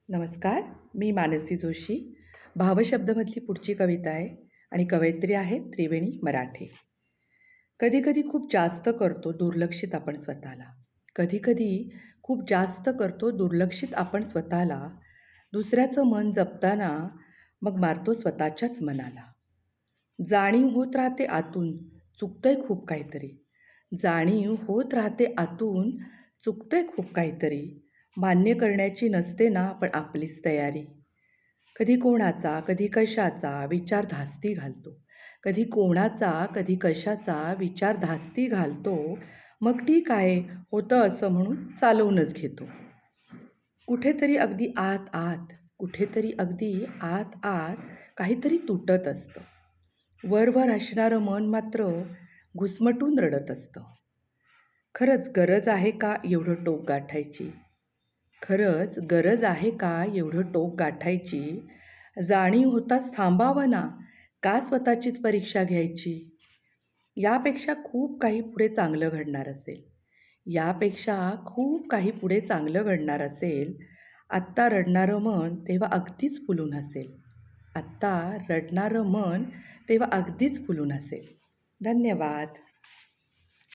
नमस्कार. मी मानसी जोशी. भावशब्दमधली पुढची कविता आहे आणि कवयित्री आहे त्रिवेणी मराठे. कधी-कधी खूप जास्त करतो दुर्लक्षित आपण स्वतःला. कधी-कधी खूप जास्त करतो दुर्लक्षित आपण स्वतःला. दुसऱ्याचं मन जपताना मग मारतो स्वतःच्याच मनाला. जाणीव होत राहते आतून, चुकतंय खूप काहीतरी. जाणीव होत राहते आतून, चुकतंय खूप काहीतरी. मान्य करण्याची नसते ना पण आपलीच तयारी. कधी कोणाचा, कधी कशाचा विचार धास्ती घालतो. कधी कोणाचा, कधी कशाचा विचार धास्ती घालतो. मग ठीक आहे, होतं असं म्हणून चालवूनच घेतो. कुठेतरी अगदी आत-आत, कुठेतरी अगदी आत-आत काहीतरी तुटत असतं. वर-वर असणारं मन मात्र घुसमटून रडत असतं. खरंच गरज आहे का एवढं टोक गाठायची? खरंच गरज आहे का एवढं टोक गाठायची? जाणीव होताच थांबावं ना, का स्वतःचीच परीक्षा घ्यायची? यापेक्षा खूप काही पुढे चांगलं घडणार असेल. यापेक्षा खूप काही पुढे चांगलं घडणार असेल. आत्ता रडणारं मन तेव्हा अगदीच फुलून हसेल. आत्ता रडणारं मन तेव्हा अगदीच फुलून हसेल. धन्यवाद.